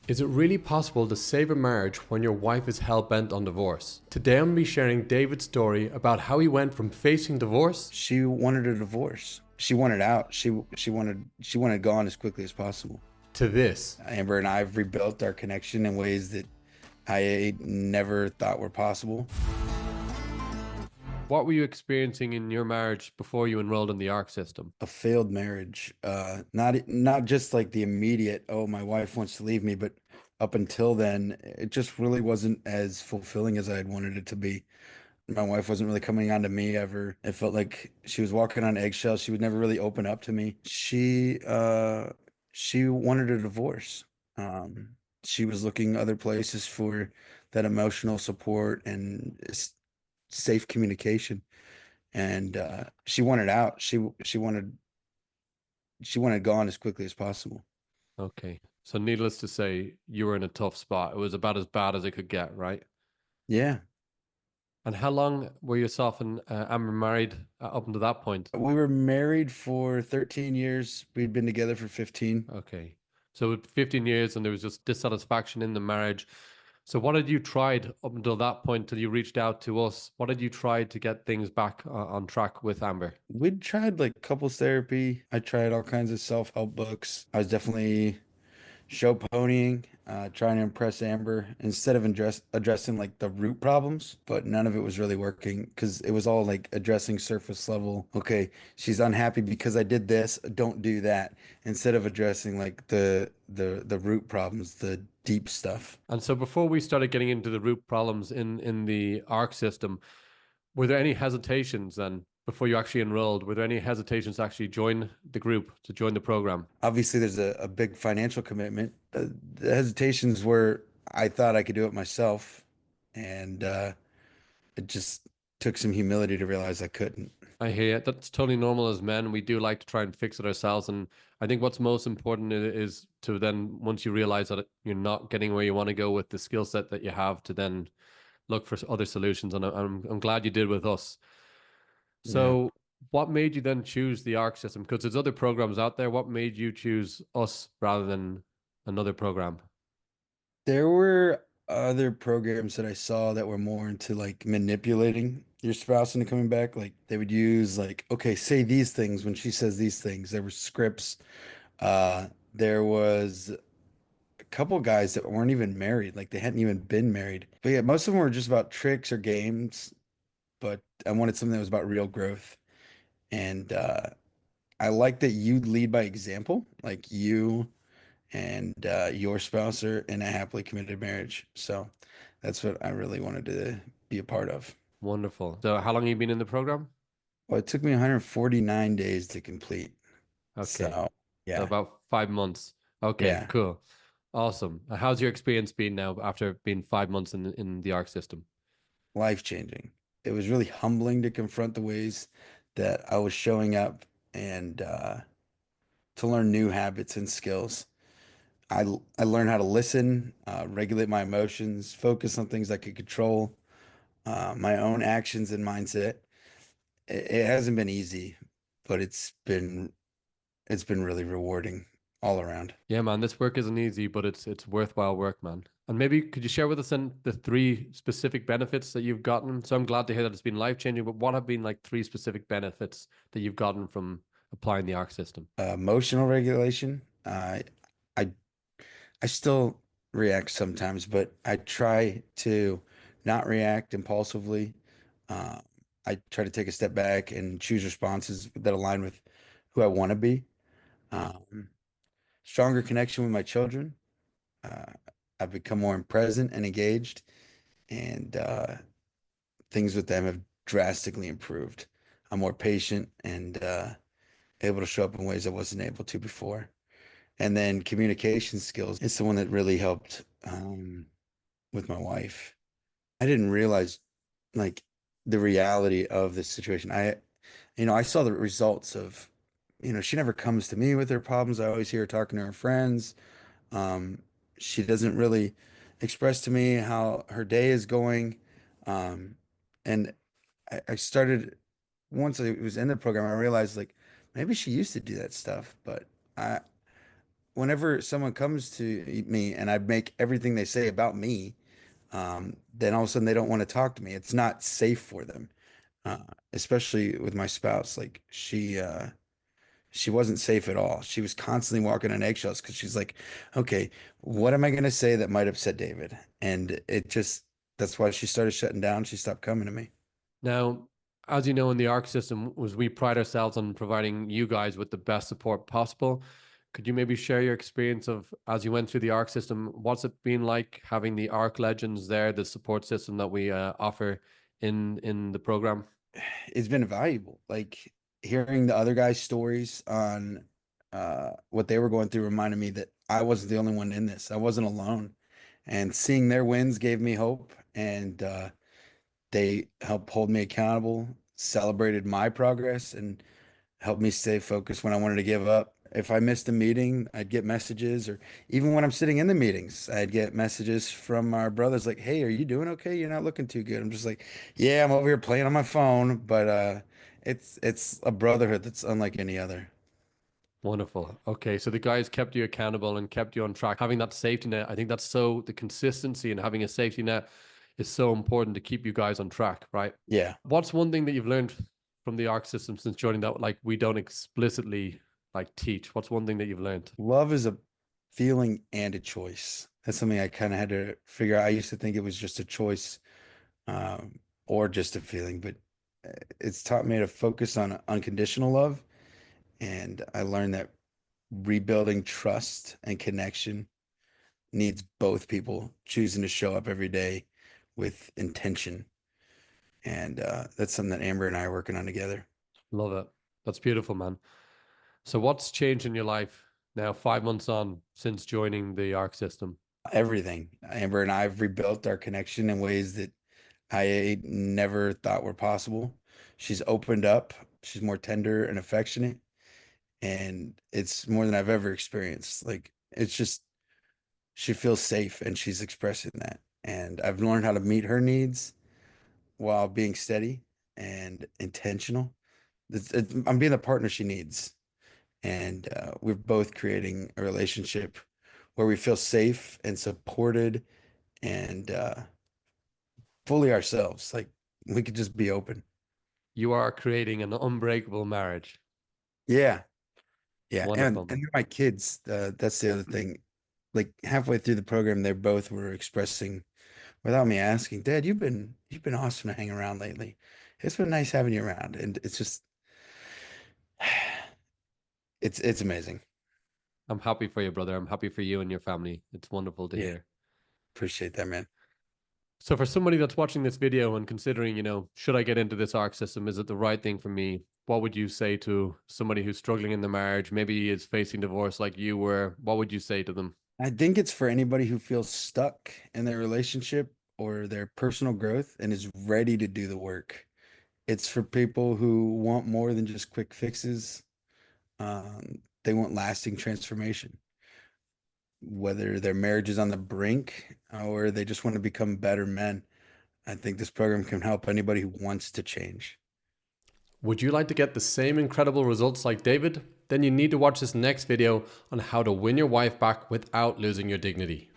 Is it really possible to save a marriage when your wife is hell bent on divorce? Today I'm going to be sharing David's story about how he went from facing divorce She wanted a divorce. She wanted out. She wanted gone as quickly as possible. to this. Amber and I have rebuilt our connection in ways that I never thought were possible. What were you experiencing in your marriage before you enrolled in the ARC system? A failed marriage, not just like the immediate, oh, my wife wants to leave me, but up until then, it just really wasn't as fulfilling as I had wanted it to be. My wife wasn't really coming on to me ever. It felt like she was walking on eggshells. She would never really open up to me. She wanted a divorce. She was looking other places for that emotional support and safe communication. And she wanted out. She wanted gone as quickly as possible. Okay. So, needless to say, you were in a tough spot. It was about as bad as it could get, right? Yeah. And how long were yourself and Amber married up until that point? We were married for 13 years. We'd been together for 15. Okay. So, with 15 years and there was just dissatisfaction in the marriage. So, what had you tried up until that point till you reached out to us? What had you tried to get things back on track with Amber? We'd tried like couples therapy. I tried all kinds of self-help books. I was definitely show ponying, trying to impress Amber instead of addressing like the root problems, but none of it was really working because it was all like addressing surface level. Okay, she's unhappy because I did this, don't do that, instead of addressing like the root problems, the deep stuff. And so before we started getting into the root problems in the ARC system, were there any hesitations then before you actually enrolled? Were there any hesitations to actually join the group, to join the program? Obviously, there's a big financial commitment. The hesitations were I thought I could do it myself, and it just took some humility to realize I couldn't. I hear it. That's totally normal as men. We do like to try and fix it ourselves. And I think what's most important is to then, once you realize that you're not getting where you want to go with the skill set that you have, to then look for other solutions. And I'm glad you did with us. Yeah. So, what made you then choose the ARC system? Because there's other programs out there. What made you choose us rather than another program? There were other programs that I saw that were more into like manipulating your spouse into coming back. Like they would use like, okay, say these things when she says these things. There were scripts. There was a couple guys that weren't even married, like they hadn't even been married. But yeah, most of them were just about tricks or games. But I wanted something that was about real growth. And I like that you lead by example, like you and your spouse are in a happily committed marriage. So that's what I really wanted to be a part of. Wonderful. So, how long have you been in the program? Well, it took me 149 days to complete. Okay. So So, yeah, about 5 months. Okay, yeah, cool. Awesome. How's your experience been now after being 5 months in the ARC system? life changing. It was really humbling to confront the ways that I was showing up and to learn new habits and skills. I learned how to listen, regulate my emotions, focus on things I could control, my own actions and mindset. It hasn't been easy, but it's been really rewarding all around. Yeah, man, this work isn't easy, but it's worthwhile work, man. And maybe could you share with us then the three specific benefits that you've gotten? So I'm glad to hear that it's been life changing, but what have been like three specific benefits that you've gotten from applying the ARC system? Emotional regulation. I I still react sometimes, but I try to not react impulsively. Uh, I try to take a step back and choose responses that align with who I want to be. Um, Stronger connection with my children. Uh, I've become more present and engaged, and things with them have drastically improved. I'm more patient and able to show up in ways I wasn't able to before. And then communication skills. It's the one that really helped with my wife. I didn't realize like the reality of this situation. I saw the results of, she never comes to me with her problems. I always hear her talking to her friends. Um, she doesn't really express to me how her day is going. Um, and I started, once I was in the program, I realized like maybe she used to do that stuff, but I whenever someone comes to me and I make everything they say about me, then all of a sudden they don't want to talk to me. It's not safe for them, uh, especially with my spouse. Like she wasn't safe at all. She was constantly walking on eggshells because she's like, okay, what am I going to say that might upset David? And it just, that's why she started shutting down. She stopped coming to me. Now, as you know, in the ARC system, was we pride ourselves on providing you guys with the best support possible. Could you maybe share your experience of as you went through the ARC system? What's it been like having the ARC legends there, the support system that we offer in the program? It's been valuable. Like hearing the other guys' stories on what they were going through reminded me that I wasn't the only one in this. I wasn't alone. And seeing their wins gave me hope. And they helped hold me accountable, celebrated my progress, and helped me stay focused when I wanted to give up. If I missed a meeting, I'd get messages, or even when I'm sitting in the meetings, I'd get messages from our brothers like, "Hey, are you doing okay? You're not looking too good." I'm just like, "Yeah, I'm over here playing on my phone," but it's a brotherhood that's unlike any other. Wonderful. Okay, so the guys kept you accountable and kept you on track. Having that safety net, I think that's so the consistency and having a safety net is so important to keep you guys on track, right? Yeah. What's one thing that you've learned from the ARC system since joining that like we don't explicitly like teach? What's one thing that you've learned? Love is a feeling and a choice. That's something I kind of had to figure out. I used to think it was just a choice, or just a feeling, but it's taught me to focus on unconditional love. And I learned that rebuilding trust and connection needs both people choosing to show up every day with intention. And that's something that Amber and I are working on together. Love it. That's beautiful, man. So what's changed in your life now, 5 months on since joining the ARC system? Everything. Amber and I have rebuilt our connection in ways that I never thought were possible. She's opened up. She's more tender and affectionate. And it's more than I've ever experienced. Like, it's just, she feels safe and she's expressing that. And I've learned how to meet her needs while being steady and intentional. I'm being the partner she needs. And we're both creating a relationship where we feel safe and supported and fully ourselves. Like we could just be open. You are creating an unbreakable marriage. Yeah. Yeah. Wonderful, And man. my kids, that's the other thing. Like halfway through the program, they both were expressing without me asking, Dad, you've been awesome to hang around lately. It's been nice having you around. And it's just it's amazing. I'm happy for you, brother. I'm happy for you and your family. It's wonderful to Yeah. hear. Appreciate that, man. So for somebody that's watching this video and considering, should I get into this ARC system? Is it the right thing for me? What would you say to somebody who's struggling in the marriage, maybe is facing divorce like you were? What would you say to them? I think it's for anybody who feels stuck in their relationship or their personal growth and is ready to do the work. It's for people who want more than just quick fixes. They want lasting transformation, whether their marriage is on the brink or they just want to become better men. I think this program can help anybody who wants to change. Would you like to get the same incredible results like David? Then you need to watch this next video on how to win your wife back without losing your dignity.